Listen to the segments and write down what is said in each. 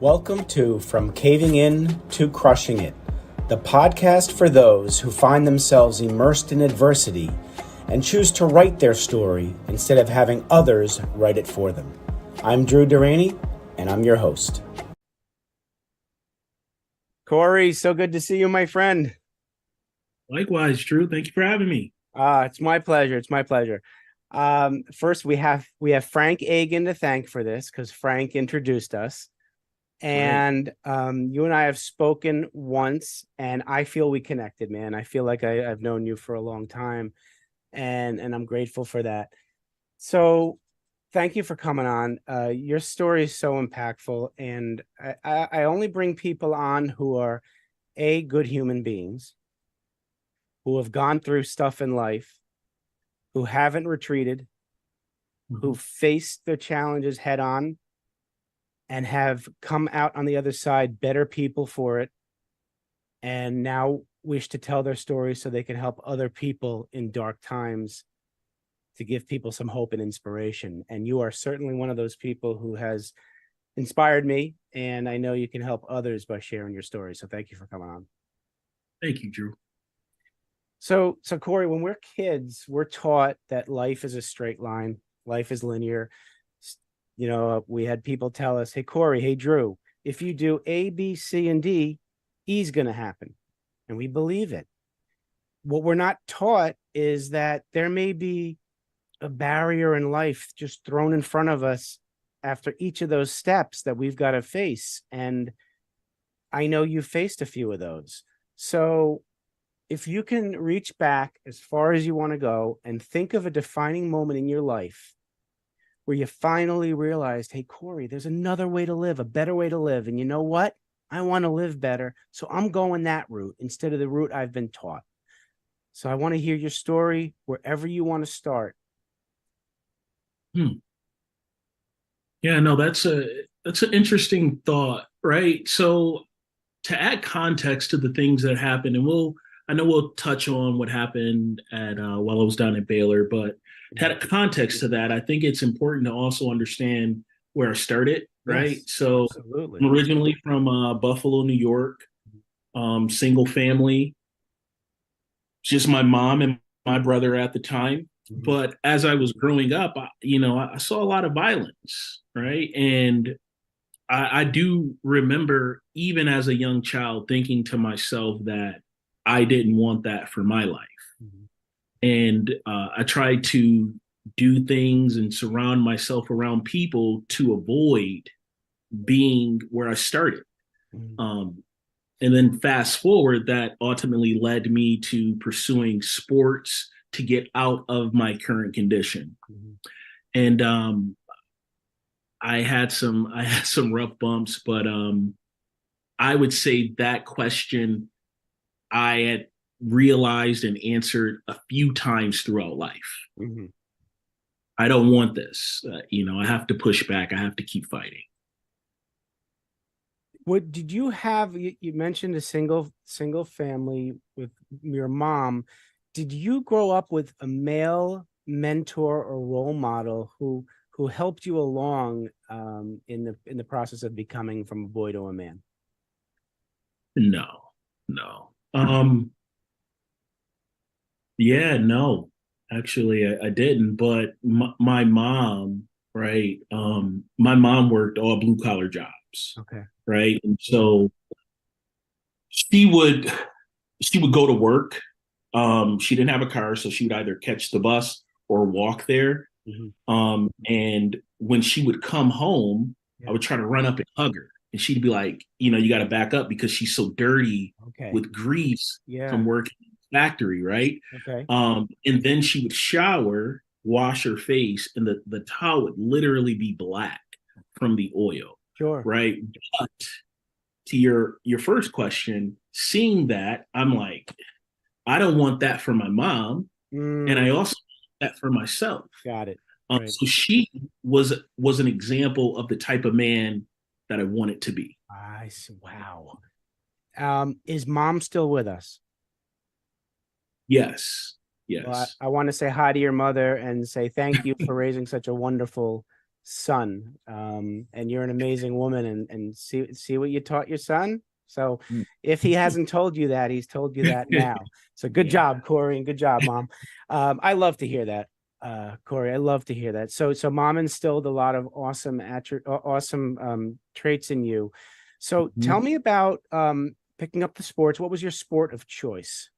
Welcome to From Caving In to Crushing It, the podcast for those who find themselves immersed in adversity and choose to write their story instead of having others write it for them. I'm Drew Dennehy, and I'm your host. Corey, so good to see you, my friend. Likewise, Drew. Thank you for having me. It's my pleasure. It's my pleasure. First, we have Frank Agan to thank for this because Frank introduced us. And you and I have spoken once, and I feel we connected, man. I feel like I've known you for a long time, and I'm grateful for that. So thank you for coming on. Your story is so impactful, and I only bring people on who are, A, good human beings, who have gone through stuff in life, who haven't retreated, who faced their challenges head on, and have come out on the other side better people for it, and now wish to tell their story so they can help other people in dark times, to give people some hope and inspiration. And you are certainly one of those people who has inspired me, and I know you can help others by sharing your story. So thank you for coming on. Thank you, Drew. So Corey, when we're kids, we're taught that life is a straight line, life is linear. You know, we had people tell us, hey, Corey, hey, Drew, if you do A, B, C, and D, E's going to happen. And we believe it. What we're not taught is that there may be a barrier in life just thrown in front of us after each of those steps that we've got to face. And I know you faced a few of those. So if you can reach back as far as you want to go and think of a defining moment in your life where you finally realized, hey, Corey, there's another way to live, a better way to live. And you know what? I want to live better. So I'm going that route instead of the route I've been taught. So I want to hear your story wherever you want to start. Yeah, no, that's an interesting thought, right? So to add context to the things that happened, and I know we'll touch on what happened at while I was down at Baylor, but to add a context to that, I think it's important to also understand where I started, right? Yes, so absolutely. I'm originally from Buffalo, New York, single family, just my mom and my brother at the time. But as I was growing up, I saw a lot of violence, right? And I do remember, even as a young child, thinking to myself that I didn't want that for my life. And I tried to do things and surround myself around people to avoid being where I started. And then fast forward, that ultimately led me to pursuing sports to get out of my current condition. And I had some rough bumps, but I would say that question I had realized and answered a few times throughout life. I don't want this. I have to push back. I have to keep fighting. What did you have? You mentioned a single family with your mom. Did you grow up with a male mentor or role model who helped you along in the process of becoming from a boy to a man? No. Yeah, no. Actually, I didn't. But my mom, right? My mom worked all blue collar jobs. Okay. Right, and so she would go to work. She didn't have a car, so she would either catch the bus or walk there. And when she would come home, I would try to run up and hug her, and she'd be like, you got to back up because she's so dirty with grease from working in the factory, right? Okay. And then she would shower, wash her face, and the towel would literally be black from the oil. Sure. Right. But to your first question, seeing that, I'm like, I don't want that for my mom. And I also want that for myself. Got it. Right. So she was an example of the type of man that I wanted to be. I see. Wow. Is mom still with us? Yes. Well, I want to say hi to your mother and say thank you for raising such a wonderful son, and you're an amazing woman, and see what you taught your son. So Mm. if he hasn't told you that, he's told you that now. So good Yeah. job, Corey, and good job, Mom. I love to hear that, Corey. I love to hear that. So Mom instilled a lot of awesome traits in you. So Mhm. tell me about picking up the sports. What was your sport of choice?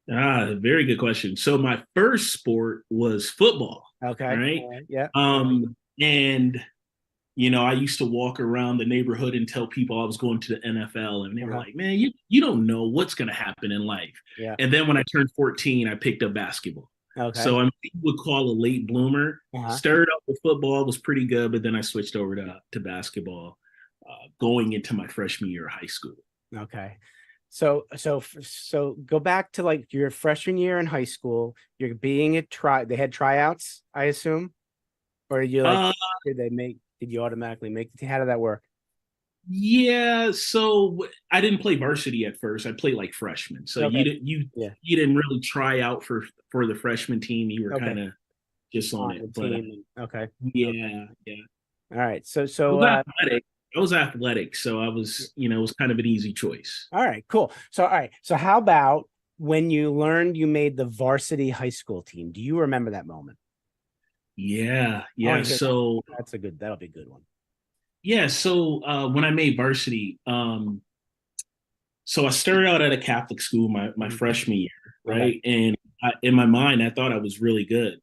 Very good question. So my first sport was football, Okay. right? All right. Yeah. And I used to walk around the neighborhood and tell people I was going to the NFL, and they were Uh-huh. like, "Man, you don't know what's going to happen in life." Yeah. And then when I turned 14, I picked up basketball. Okay. So I'm what you would call a late bloomer. Uh-huh. Started off with football, was pretty good, but then I switched over to basketball, going into my freshman year of high school. Okay. So go back to like your freshman year in high school. You're being at they had tryouts, I assume, or you like Uh, did you automatically make how did that work? Yeah, so I didn't play varsity at first. I played like freshman. So Okay. Yeah. you didn't really try out for the freshman team. You were Okay. kind of just on On it. the But team. Okay. Okay. yeah, yeah. All right. So I so was athletic. I was athletic, so I was, it was kind of an easy choice. all right, cool. So all right. So how about when you learned you made the varsity high school team? Do you remember that moment? Yeah, I want yeah. to hear that. So That'll be a good one. when I made varsity, so I started out at a Catholic school my Mhm. freshman year, Okay. right? And in my mind, I thought I was really good,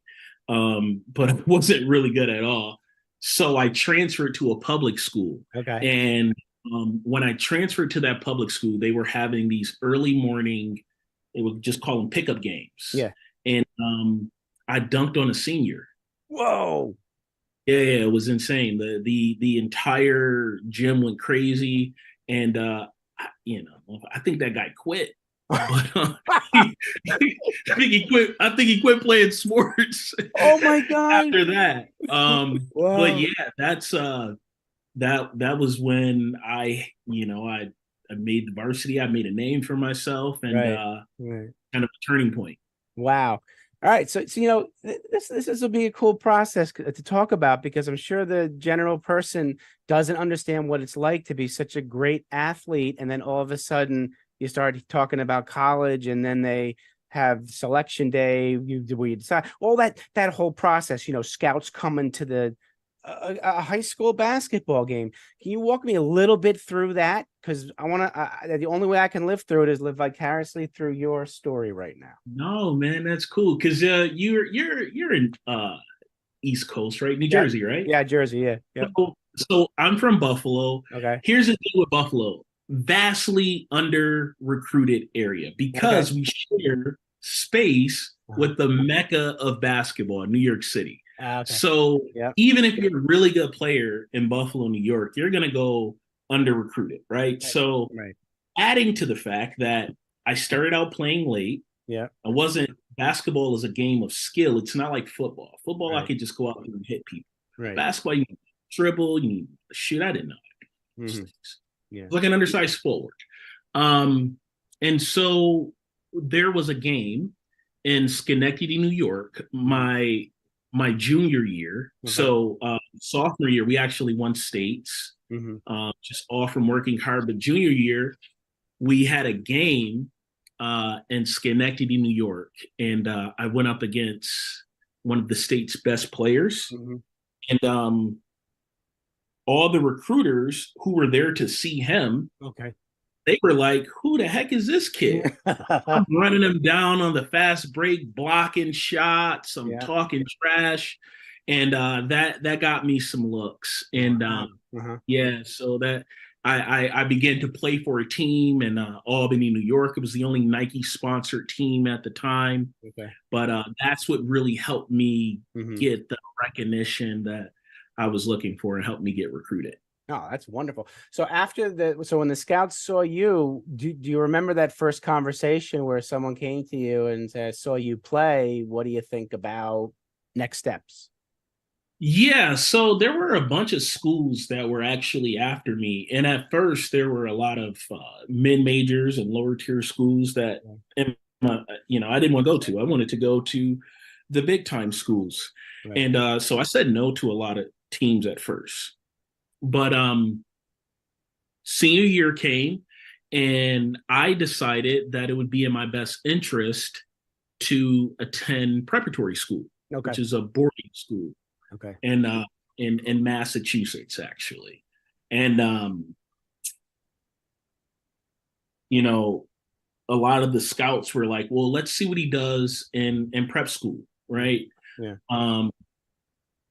but I wasn't really good at all. So I transferred to a public school, Okay. and when I transferred to that public school, they were having these early morning, they would just call them pickup games, Yeah. and I dunked on a senior. Whoa. Yeah, yeah, it was insane. The entire gym went crazy, and I think that guy quit. But he, I think he quit. I think he quit playing sports Oh my God. after that. But Wow. yeah, that was when I made the varsity. I made a name for myself, and Right. Right. kind of a turning point. Wow. All right. So this will be a cool process to talk about because I'm sure the general person doesn't understand what it's like to be such a great athlete, and then all of a sudden you start talking about college, and then they have selection day. Where you decide all that whole process. Scouts coming to a high school basketball game. Can you walk me a little bit through that? Because I want to. The only way I can live through it is live vicariously through your story right now. No, man, that's cool because you're in East Coast, right? New Yeah. Jersey, right? Yeah, Jersey. Yeah. Yep. So I'm from Buffalo. Okay. Here's the thing with Buffalo, vastly under recruited area Okay. because we share space Uh-huh. with the mecca of basketball, New York City. Okay. So Yep. even if you're a really good player in Buffalo, New York, you're gonna go under recruited, right? Right. So Right. adding to the fact that I started out playing late. Yeah. I wasn't Basketball is a game of skill. It's not like football. Football, I Right. could just go out there and hit people. Right. Basketball, you need to dribble, you need to shoot. I didn't know those Hmm. things. Yeah. Like an undersized forward. Um, and so there was a game in Schenectady, New York, Mhm. my junior year. Okay. So sophomore year, we actually won states, Hmm. just all from working hard. But junior year, we had a game in Schenectady, New York, and I went up against one of the state's best players, Hmm. and all the recruiters who were there to see him, Okay. they were like, "Who the heck is this kid?" I'm running him down on the fast break, blocking shots. I'm Yeah. talking trash, and that got me some looks. And Wow. Uh-huh. yeah, so that I began to play for a team in Albany, New York. It was the only Nike sponsored team at the time, Okay. but that's what really helped me Hmm. get the recognition that I was looking for and helped me get recruited. Oh, that's wonderful. So when the scouts saw you, do you remember that first conversation where someone came to you and said, "I saw you play. What do you think about next steps?" Yeah, so there were a bunch of schools that were actually after me, and at first there were a lot of mid majors and lower tier schools that, Yeah. I didn't want to go to. I wanted to go to the big time schools, Right. and so I said no to a lot of teams at first. But senior year came, and I decided that it would be in my best interest to attend preparatory school, Okay. which is a boarding school, Okay. and in Massachusetts actually. And you know, a lot of the scouts were like, "Well, let's see what he does in prep school, right?" Yeah.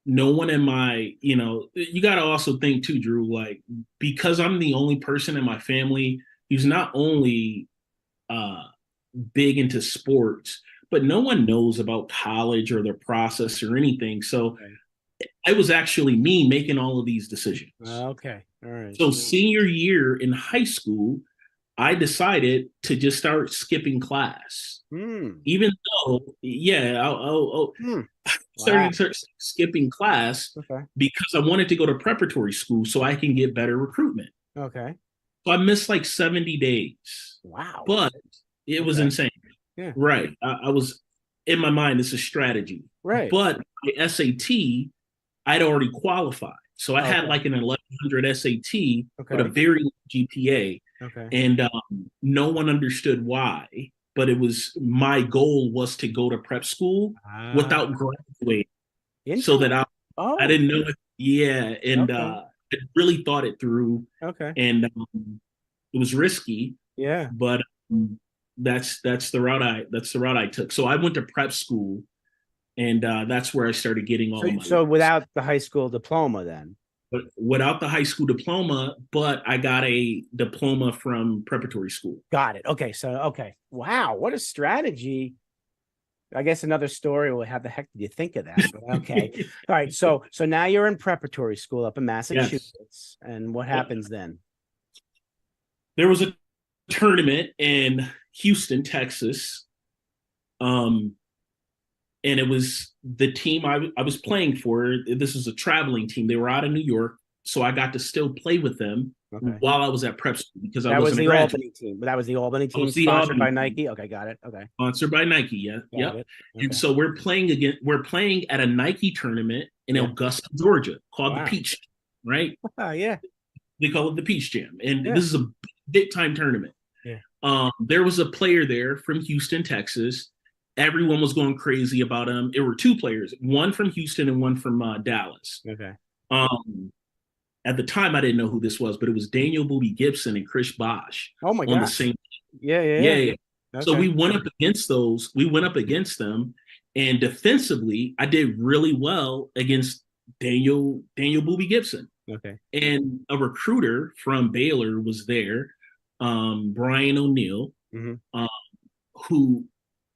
No one in my, you got to also think too, Drew, like, because I'm the only person in my family who's not only uh, big into sports, but no one knows about college or their process or anything. So Okay. it was actually me making all of these decisions. Okay. All right. So senior year in high school, I decided to just start skipping class. Hmm. Even though, yeah, I'll Hmm. Wow. started skipping class Okay. because I wanted to go to preparatory school so I can get better recruitment. Okay. So I missed like 70 days, Wow. but it was Okay. insane. Yeah. Right. I was in my mind, it's a strategy. Right. But my SAT, I'd already qualified. So I had Okay. like an 1100 SAT with a Okay. very low GPA, Okay. and no one understood why. But it was my goal was to go to prep school Ah, without graduating, so that interesting. I Oh, didn't know it. Yeah, and okay. I really thought it through, Okay. and it was risky, Yeah. but that's the route I took. So I went to prep school, and that's where I started getting all of my So looks. without the high school diploma, then. But without the high school diploma, but I got a diploma from preparatory school. Got it. Okay. So, okay. Wow. What a strategy. I guess another story. Well, how the heck did you think of that? But okay. All right. So now you're in preparatory school up in Yes. Massachusetts. And what Yep. happens then? There was a tournament in Houston, Texas. Um, and it was the team I was playing for. This was a traveling team. They were out of New York, so I got to still play with them Okay. while I was at prep school because I That was wasn't a the graduate. Albany team. That was the Albany I team was the sponsored Albany by team, Nike. Okay. Got it. Okay. sponsored by Nike. Yeah, Got yep. it. And Okay. so we're playing again. We're playing at a Nike tournament in Yeah. Augusta, Georgia, called the Wow. Peach, right? Yeah. They call it the Peach Jam, and Yeah. this is a big time tournament. Yeah. There was a player there from Houston, Texas. Everyone was going crazy about him. There were two players, one from Houston and one from Dallas. Okay. Um, at the time, I didn't know who this was, but it was Daniel Booby Gibson and Chris Bosh Oh my on the gosh. same. Yeah. Yeah. Yeah, Yeah. yeah. So Okay. we went up against those. We went up against them, and defensively, I did really well against Daniel Booby Gibson. Okay. And a recruiter from Baylor was there, Brian O'Neill, Mm-hmm. um, who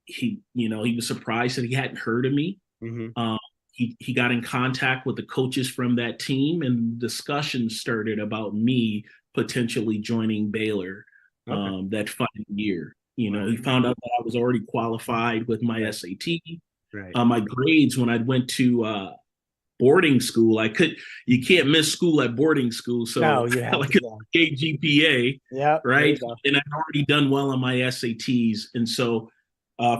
he was surprised that he hadn't heard of me. Mm-hmm. Um, he got in contact with the coaches from that team, and discussions started about me potentially joining Baylor Okay. that final year. Wow. He found out that I was already qualified with my Right. SAT. Right. My grades when I went to boarding school, you can't miss school at boarding school, No, so you have like to a go. gay GPA, Yep. There right? you go. And I'd already done well on my SATs, and so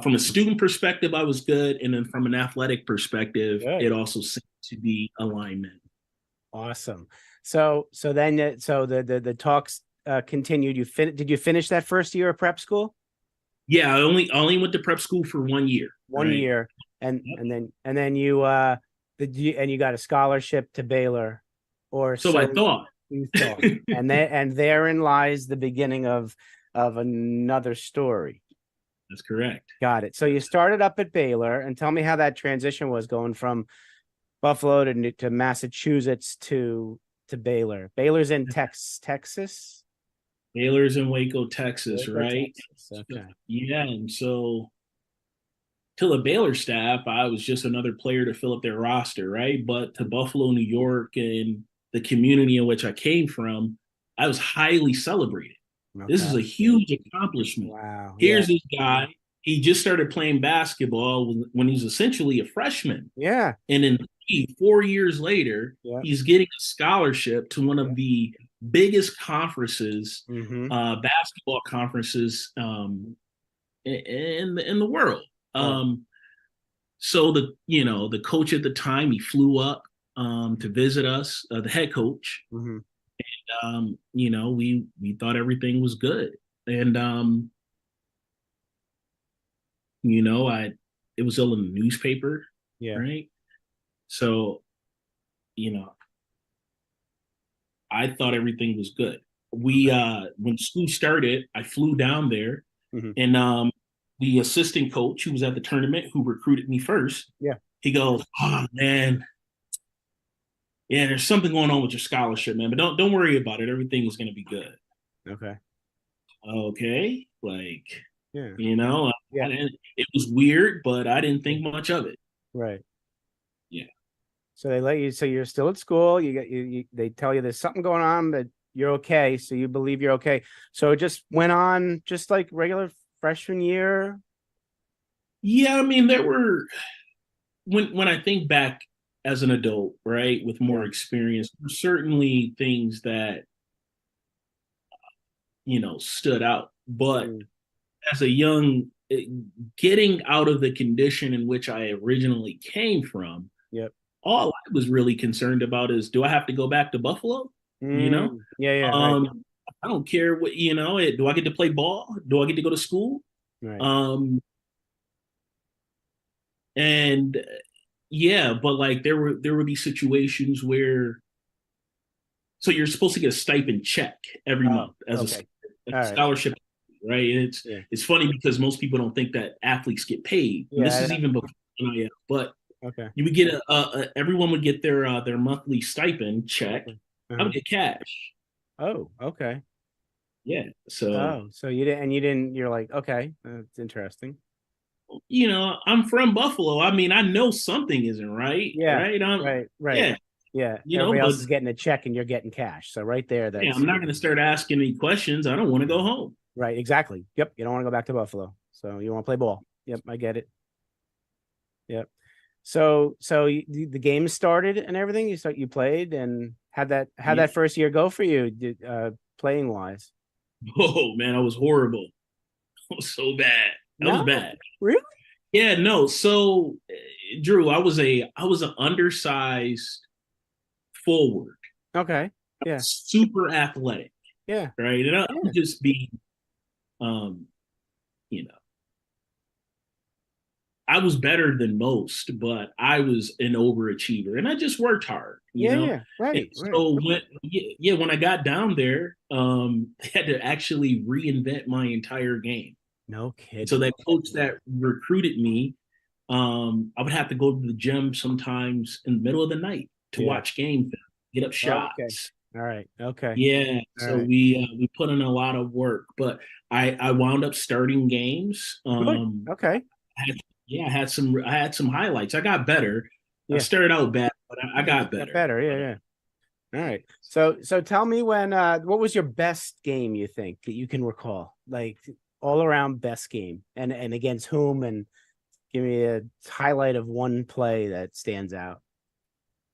from a student perspective, I was good, and then from an athletic perspective, Good. it also seemed to be alignment. Awesome. So then the talks continued. Did you finish that first year of prep school? Yeah, I only went to prep school for 1 year, One right? year, and Yep. and then you got a scholarship to Baylor, or So I so thought. you thought. And therein lies the beginning of another story. That's correct. Got it. So you started up at Baylor, and tell me how that transition was going from Buffalo to Massachusetts to Baylor. Baylor's in Texas. Baylor's in Waco, Texas, Waco, right? Texas. Okay. Yeah, and so to the Baylor staff, I was just another player to fill up their roster, right? But to Buffalo, New York, and the community in which I came from, I was highly celebrated. This is Okay. a huge accomplishment. Wow. Yeah. Here's this guy. He just started playing basketball when he's essentially a freshman. Yeah. And then 4 years later, Yeah. he's getting a scholarship to one Yeah. of the biggest conferences, Mm-hmm. basketball conferences in the world. Right. So the coach at the time, he flew up to visit us, the head coach. Hmm. We thought everything was good. And I it was still in the newspaper, Yeah. right? So, you know, I thought everything was good. We Okay. when school started, I flew down there, Hmm. and the assistant coach who was at the tournament, who recruited me first, Yeah. he goes, "Oh man, yeah, there's something going on with your scholarship, man, but don't worry about it. Everything is going to be good." Okay. Okay, like, Yeah. I Yeah. didn't. It was weird, but I didn't Yeah. think much of it. Right. Yeah. So they let you. So you're still at school. They tell you there's something going on, but you're okay. So you believe you're okay. So it just went on, just like regular freshman year. Yeah, I mean, there were when I think back as an adult, right, with more Yeah. experience, there were certainly things that stood out. But Mm. as a getting out of the condition in which I originally came from, Yep. all I was really concerned about is, do I have to go back to Buffalo? You know, Mm. Yeah. Yeah. Right. um, I don't care what do I get to play ball? Do I get to go to school? Right. Um, and yeah, but like there would be situations where so you're supposed to get a stipend check every Oh. month as Okay. a All right. scholarship, right? And Yeah. it's funny because most people don't think that athletes get paid, and this is Yeah. even before NIL. But Okay. you would get everyone would get their monthly stipend check. Okay. I would Uh-huh. get cash. Oh. Okay. Yeah, so Oh. So you didn't. And you didn't. You're like, okay, that's interesting. I'm from Buffalo. I mean, I know something isn't right, Yeah. right? Right. Right. Yeah, Yeah. Everybody but else is getting a check, and you're getting cash. So right there, yeah, I'm that's not going to start asking any questions. I don't want to go home. right. Exactly. Yep. You don't want to go back to Buffalo. So you want to play ball. Yep. I get it. Yep. The game started and everything. You played and had Yeah. that first year go for you, playing wise? Oh man, I was horrible. It was so bad. That was No, bad. really? Yeah, no. So, Drew, I was an undersized forward, Okay. Yeah. super athletic, Yeah. right? And I Yeah. would just be, um, you know, I was better than most, but I was an overachiever, and I just worked hard, Yeah. Yeah. And Right. Right. so when I got down there, I had to actually reinvent my entire game. No So kidding. that coach that recruited me, I would have to go to the gym sometimes in the middle of the night to Yeah. watch game film, get up Okay. shots. All right. Okay. Yeah, All so right. we put in a lot of work, but I wound up starting games. Good. Okay. I had, yeah, I had some highlights. I got better. I Yeah. started out bad, but I got Got better. better. Yeah. But Yeah. All right. So tell me what was your best game you think that you can recall? Like all around best game and against whom, and give me a highlight of one play that stands out.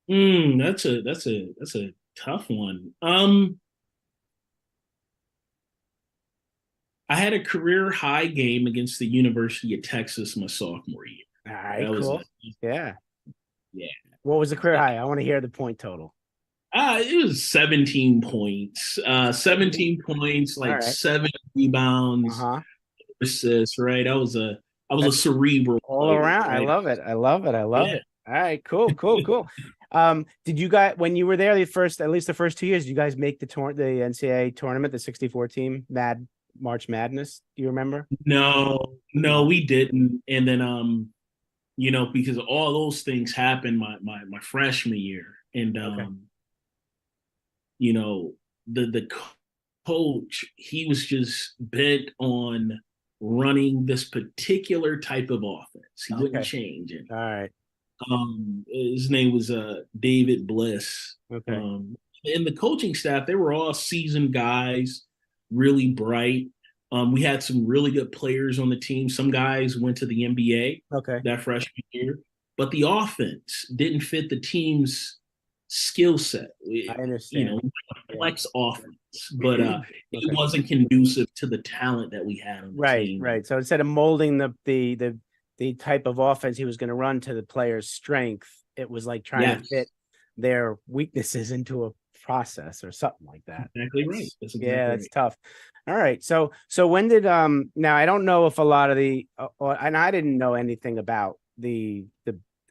that's a tough one. I had a career high game against the University of Texas my sophomore year. All right, That was cool. Yeah. yeah. What was the career high? I want to hear the point total. It was 17 points. 17 points, All like right. 7 rebounds, Uh-huh. assists, right? I was a That's cerebral all player, around. I right? love it. I love it. I love Yeah. it. All right, cool, cool, cool. Did you guys when you were there at least the first 2 years, did you guys make the NCAA tournament, the 64 team March Madness? Do you remember? No, no, No. we didn't. And then because all those things happened my freshman year. And Okay. you know, the coach, he was just bent on running this particular type of offense. He wouldn't Okay. change it. All right. His name was David Bliss. Okay. And the coaching staff, they were all seasoned guys, really bright. We had some really good players on the team. Some guys went to the NBA Okay. that freshman year, but the offense didn't fit the team's skill set. I understand. Yeah. Flex offense, but it Okay. wasn't conducive to the talent that we had on the Right, team. right. So instead of molding the type of offense he was going to run to the player's strength, it was like trying to Yes. fit their weaknesses into a process or something like that. Exactly right. That's Yeah, exactly that's right. tough. All right. So when did now I don't know if a lot of the and I didn't know anything about the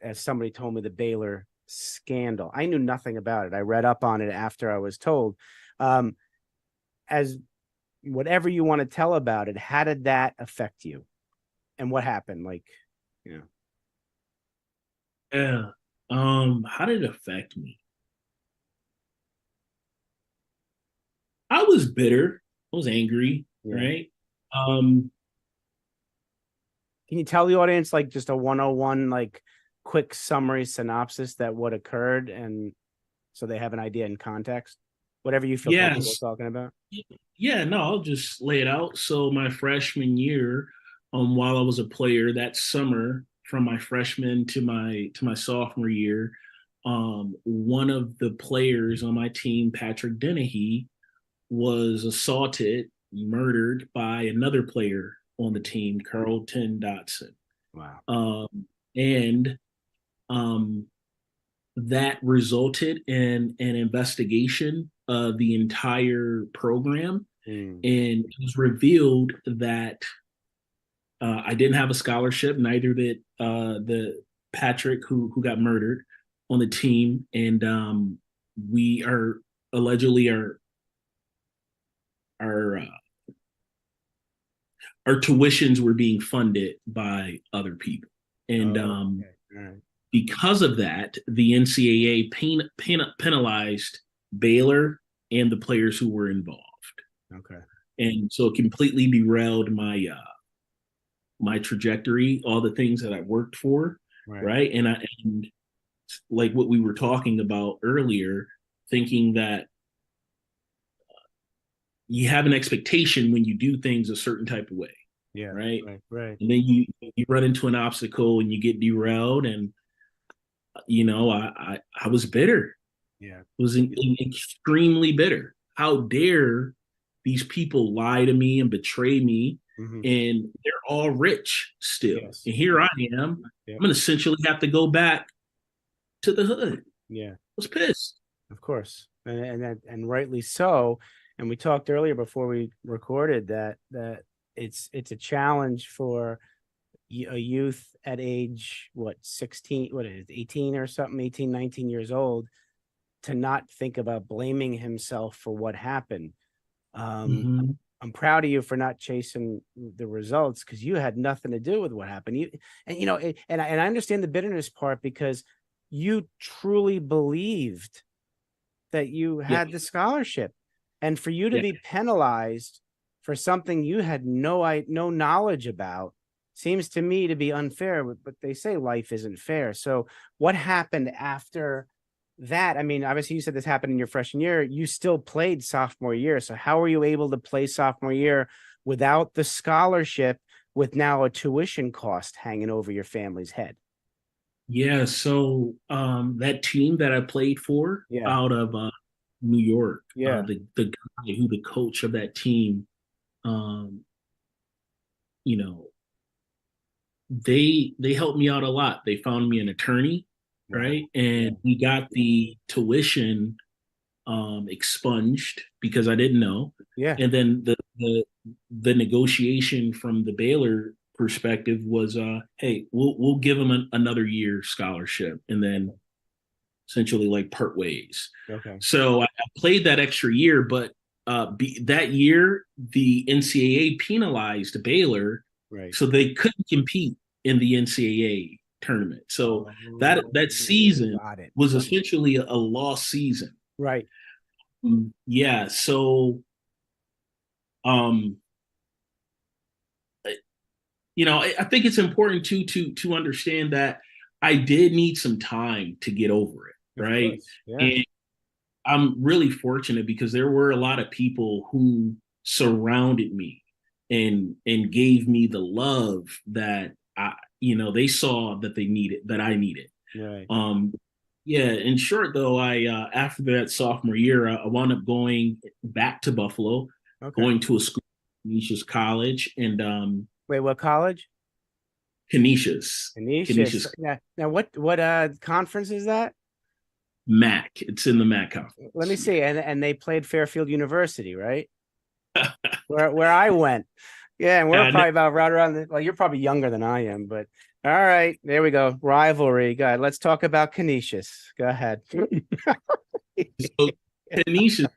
as somebody told me the Baylor scandal. I knew nothing about it. I read up on it after I was told. Um as whatever you want to tell about it, how did that affect you? And what happened? Like, you know. Yeah. How did it affect me? I was bitter. I was angry, Yeah. right? Um, Can you tell the audience like just a 101 like quick summary synopsis that what occurred and so they have an idea in context? Whatever you feel comfortable yes. talking about. Yeah, no, I'll just lay it out. So my freshman year, while I was a player that summer from my freshman to my sophomore year, one of the players on my team, Patrick Dennehy, was assaulted, murdered by another player on the team, Carlton Dotson. Wow. And um, that resulted in an investigation of the entire program. Mm. And it was revealed that I didn't have a scholarship, neither did the Patrick who got murdered on the team. And we are allegedly our our tuitions were being funded by other people. And Oh, okay. All right. because of that, the NCAA penalized Baylor and the players who were involved. Okay. And so it completely derailed my trajectory, all the things that I worked for, Right. right? And like what we were talking about earlier, thinking that you have an expectation when you do things a certain type of way, Yeah. right? Right. Right. And then you run into an obstacle and you get derailed, and I was bitter. Yeah. Was extremely bitter. How dare these people lie to me and betray me? Hmm. And they're all rich still. Yes. And here I am. Yeah. I'm going to essentially have to go back to the hood. I Yeah. was pissed. Of course. And rightly so. And we talked earlier before we recorded that it's a challenge for a youth at age what 16 what is it, 18 or something 18 19 years old to not think about blaming himself for what happened. um Mm-hmm. I'm proud of you for not chasing the results because you had nothing to do with what happened. And I understand the bitterness part because you truly believed that you Yeah. had the scholarship, and for you to Yeah. be penalized for something you had no knowledge about seems to me to be unfair. But they say life isn't fair. So what happened after that? I mean, obviously you said this happened in your freshman year. You still played sophomore year. So how were you able to play sophomore year without the scholarship, with now a tuition cost hanging over your family's head? Yeah. So that team that I played for Yeah. out of New York, Yeah. the guy who the coach of that team, um, you know, they helped me out a lot. They found me an attorney, Wow. right? And Yeah. we got the tuition expunged because I didn't know. Yeah. And then the negotiation from the Baylor perspective was, hey, we'll give them another year scholarship, and then essentially like part ways. Okay. So I played that extra year, but that year the NCAA penalized Baylor, Right. so they couldn't compete in the NCAA tournament. So that Oh, season got it. was essentially a lost season. Right. Yeah, so um, I think it's important to understand that I did need some time to get over it, Of right? course. Yeah. And I'm really fortunate because there were a lot of people who surrounded me and gave me the love that they saw that they needed, that I needed. Right. Um, yeah, in short though, I after that sophomore year, I wound up going back to Buffalo, Okay. going to a school, Canisius College, and Wait, what college? Canisius, Canisius. Canisius. Yeah. Now what conference is that? MAC. It's in the MAC Let me conference. see. And they played Fairfield University, right? Where I went. Yeah, and we're Yeah, probably about right around the, well, you're probably younger than I am, but all right, there we go. Rivalry. Go ahead. Let's talk about Canisius. Go ahead. so Canisius,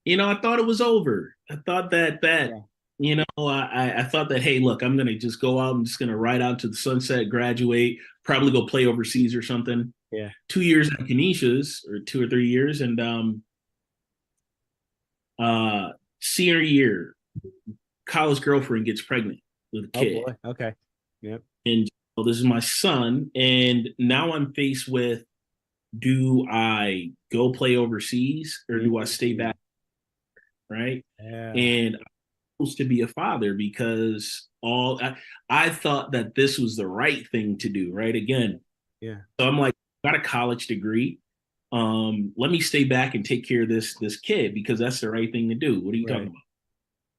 I thought it was over. I thought that Yeah. I thought that, hey, look, I'm gonna just go out. I'm just gonna ride out to the sunset, graduate, probably go play overseas or something. Yeah. 2 years at Canisius, or 2 or 3 years, and uh, senior year, college girlfriend gets pregnant with a Oh kid, boy. Okay. Yep. and this is my son, and now I'm faced with: do I go play overseas or do I stay Mhm. back? Right, Yeah. and to be a father because I thought that this was the right thing to do, right? Again, Yeah. so I'm like, got a college degree. Let me stay back and take care of this kid because that's the right thing to do. What are you Right. talking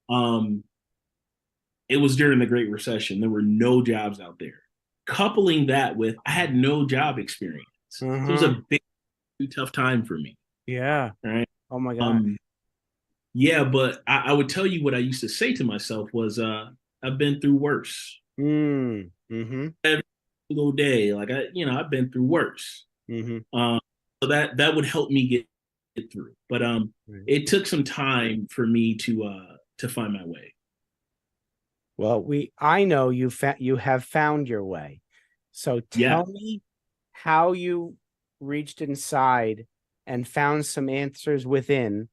about? It was during the Great Recession. There were no jobs out there. Coupling that with I had no job experience. So it was Uh-huh. a big, tough time for me. Yeah. Right. Oh my gosh. Um, yeah, but I would tell you what I used to say to myself was, I've been through worse. Mm. Mm-hmm. Every single day, like I've been through worse. Mm-hmm. Um, so that would help me get through. But Right. it took some time for me to find my way. Well, I know you have found your way. So Yeah, tell me how you reached inside and found some answers within.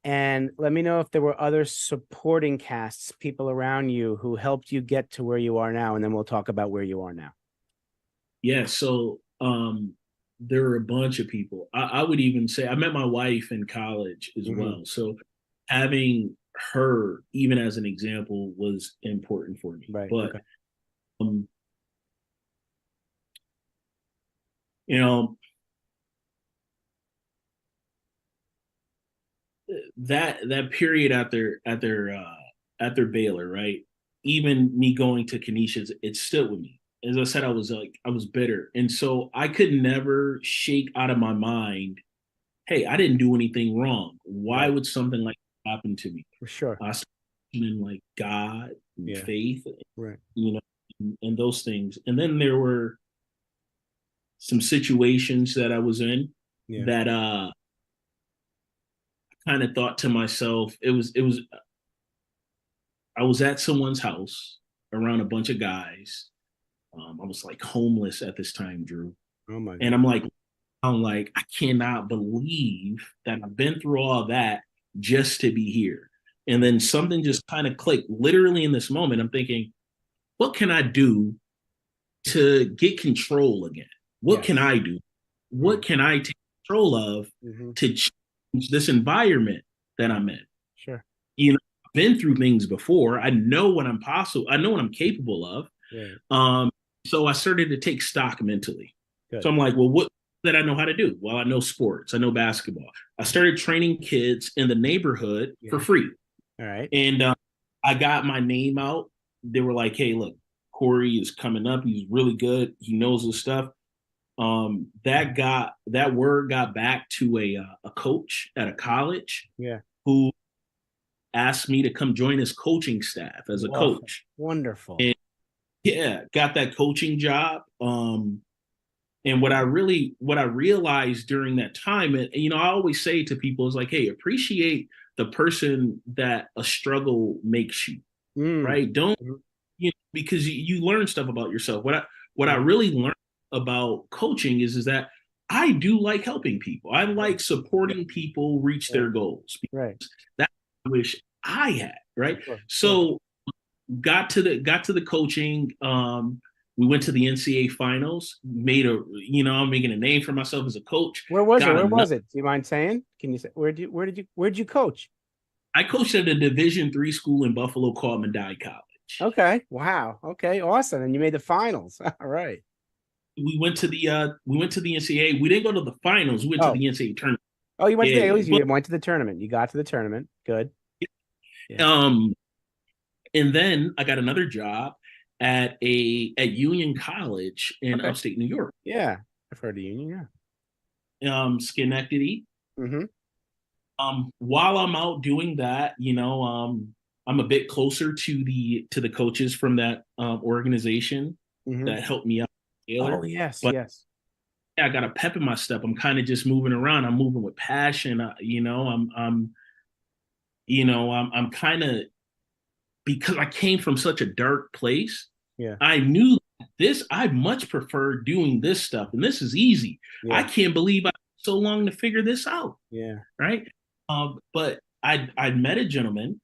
And let me know if there were other supporting casts, people around you who helped you get to where you are now. And then we'll talk about where you are now. yeah. So there were a bunch of people. I would even say I met my wife in college as Hmm. well. So having her even as an example was important for me. Right. But Okay. um, you know that period after Baylor, right? Even me going to Canisius, it stood with me. As I said, I was bitter, and so I could never shake out of my mind, hey, I didn't do anything wrong. Why Right. would something like that happen to me? For sure. I started in like God and Yeah. faith, Right. and those things. And then there were some situations that I was in Yeah. that kind of thought to myself, it was I was at someone's house around a bunch of guys. I was like homeless at this time, Drew, Oh my and God. I'm like, I cannot believe that I've been through all that just to be here. And then something just kind of clicked. Literally in this moment, I'm thinking, what can I do to get control again? What can Yes. I do? What Right. can I take control of Hmm. to change this environment that Right. I'm in? Sure. I've been through things before. I know what I'm possible. I know what I'm capable of. Right. Um, so I started to take stock mentally. So Good. I'm like, well, what that I know how to do? Well, I know sports. I know basketball. I started training kids in the neighborhood for Yeah. free, All right. and I got my name out. They were like, hey, look, Corey is coming up. He's really good. He knows his stuff. That word got back to a coach at a college Yeah. who asked me to come join his coaching staff as a Whoa. coach. Wonderful. And yeah, got that coaching job. And what I realized during that time, and I always say to people is like, hey, appreciate the person that a struggle makes you, Mm. right? Don't Mhm. because you learn stuff about yourself. What I Right. really learned about coaching is that I do like helping people. I Right. like supporting people reach Right. their goals. Right. That I wish I had, right? Sure. Sure. So got to the coaching. We went to the NCAA finals. I'm making a name for myself as a coach. Where was it? Got Where enough. was it? Do you mind saying? Can you say where'd you coach? I coached at a Division III school in Buffalo called Medaille College. Okay. Wow. Okay. Awesome. And you made the finals. All right. We went to the NCAA. We didn't go to the finals. We went to Oh. the NCAA tournament. Oh, you went to the at Yeah, least but you went to the tournament. You got to the tournament. Good. Yeah. um, and then I got another job at Union College in Okay. upstate New York. Yeah. I've heard of Union. Yeah. Schenectady. Mm-hmm. While I'm out doing that, I'm a bit closer to the coaches from that organization Mm-hmm. that helped me out, Oh, Taylor. yes, But yes. yeah, I got a pep in my step. I'm kind of just moving around. I'm moving with passion. I'm kind of, because I came from such a dark place. Yeah. I knew this. I much prefer doing this stuff, and this is easy. I Yeah. can't believe I took so long to figure this out. Yeah. Right. But I met a gentleman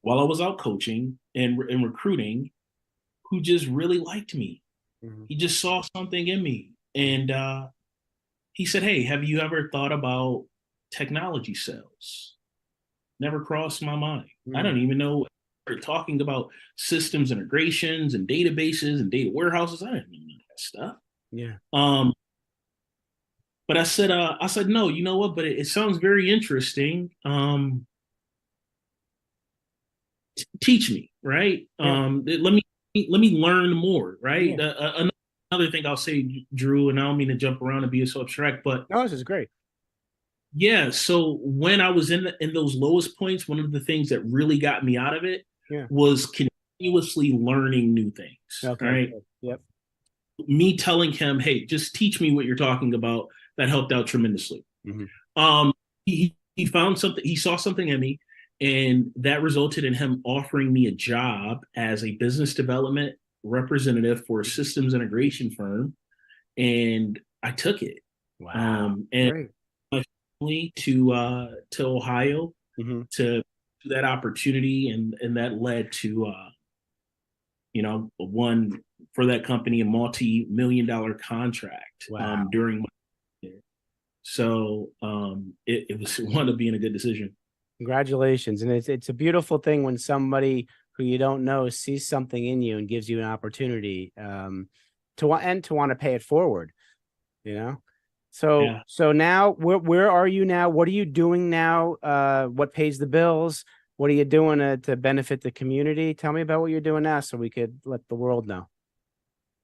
while I was out coaching and recruiting who just really liked me. Mm-hmm. He just saw something in me. Mm-hmm. And he said, "Hey, have you ever thought about technology sales?" Never crossed my mind. I Mm-hmm. don't even know. We're talking about systems integrations and databases and data warehouses. I didn't know that stuff. Yeah. Um, but I said, no, you know what? But it sounds very interesting. Teach me, right? Yeah. Let me learn more, right? Yeah. Another thing I'll say, Drew, and I don't mean to jump around and be so abstract, but No, this is great. yeah. So when I was in those lowest points, one of the things that really got me out of it Yeah. was continuously learning new things. Okay. Right? Good. Yep. Me telling him, "Hey, just teach me what you're talking about." That helped out tremendously. Mm-hmm. He found something. He saw something in me, and that resulted in him offering me a job as a business development representative for a systems integration firm, and I took it. Wow. And Great. my family to Ohio Mm-hmm. to that opportunity, and that led to one for that company a multi-million-dollar contract Wow. during my year. So it was one of being a good decision. Congratulations. And it's a beautiful thing when somebody who you don't know sees something in you and gives you an opportunity to want to pay it forward, you know? So Yeah. so now where are you now? What are you doing now? What pays the bills? What are you doing to benefit the community? Tell me about what you're doing now so we could let the world know.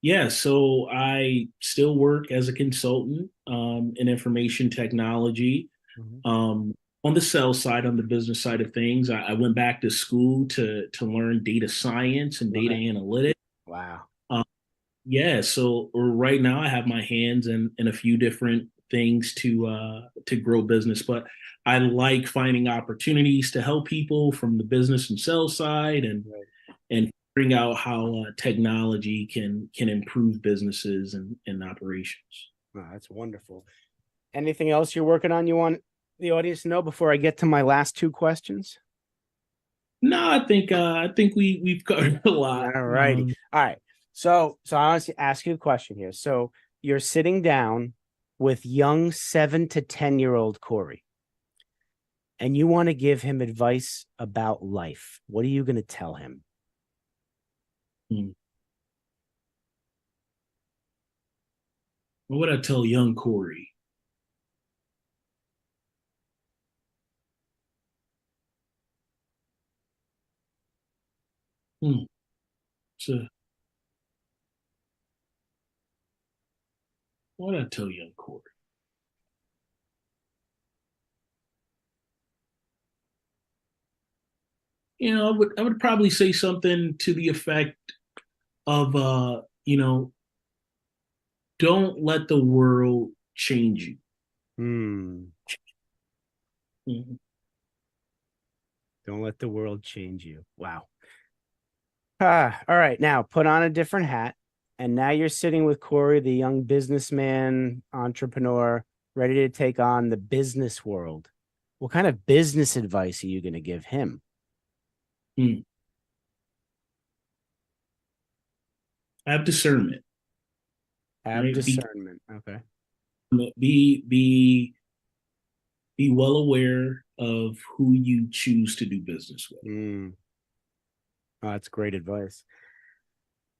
Yeah, so I still work as a consultant in information technology. Mhm. Um, on the sales side, on the business side of things, I went back to school to learn data science and data Okay. analytics. Wow. Um, yeah, so right now I have my hands in a few different things to grow business, but I like finding opportunities to help people from the business and sales side, Right. and figuring out how technology can improve businesses and operations. Wow, that's wonderful. Anything else you're working on you want the audience to know before I get to my last two questions? No, I think we've covered a lot. All righty. All right. So I want to ask you a question here. So you're sitting down with young 7 to 10-year-old Corey, and you want to give him advice about life. What are you going to tell him? Hmm. What would I tell young Corey? Hmm. So what would I tell young Corey? I would probably say something to the effect of don't let the world change you. Hmm. Mhm. Don't let the world change you. Wow. Ah, all right. Now put on a different hat. And now you're sitting with Corey, the young businessman, entrepreneur, ready to take on the business world. What kind of business advice are you going to give him? Hmm. Have discernment, Have right? discernment. Okay. Be be well aware of who you choose to do business with. Mm. Oh, that's great advice.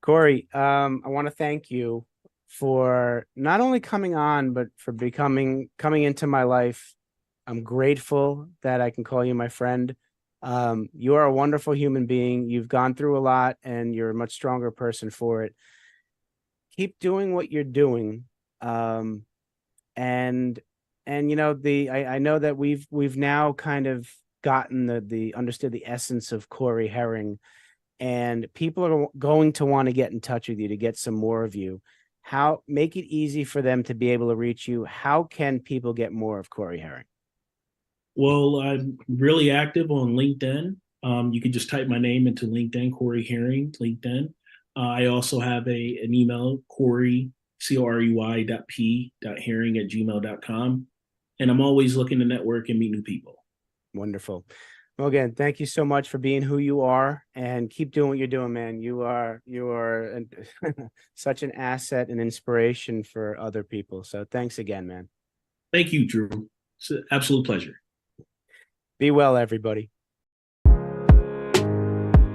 Corey, I want to thank you for not only coming on, but for coming into my life. I'm grateful that I can call you my friend. You are a wonderful human being. You've gone through a lot and you're a much stronger person for it. Keep doing what you're doing. Um, and I know that we've now kind of gotten the understood the essence of Corey Herring, and people are going to want to get in touch with you to get some more of you. How make it easy for them to be able to reach you? How can people get more of Corey Herring? Well, I'm really active on LinkedIn. You can just type my name into LinkedIn, Corey Herring, LinkedIn. I also have an email, Corey, Corey.p.herring@gmail.com. And I'm always looking to network and meet new people. Wonderful. Well, again, thank you so much for being who you are, and keep doing what you're doing, man. You are such an asset and inspiration for other people. So thanks again, man. Thank you, Drew. It's an absolute pleasure. Be well, everybody.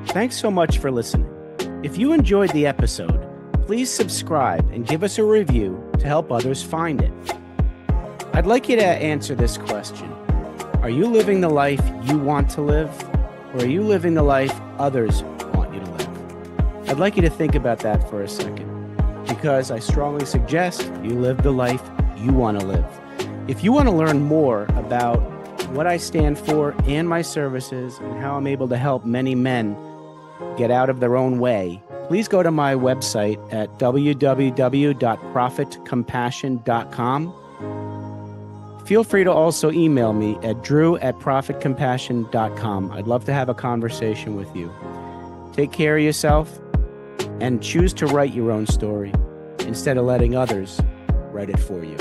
Thanks so much for listening. If you enjoyed the episode, please subscribe and give us a review to help others find it. I'd like you to answer this question. Are you living the life you want to live, or are you living the life others want you to live? I'd like you to think about that for a second, because I strongly suggest you live the life you want to live. If you want to learn more about what I stand for and my services and how I'm able to help many men get out of their own way, please go to my website at www.profitcompassion.com. Feel free to also email me at drew@profitcompassion.com. I'd love to have a conversation with you. Take care of yourself and choose to write your own story instead of letting others write it for you.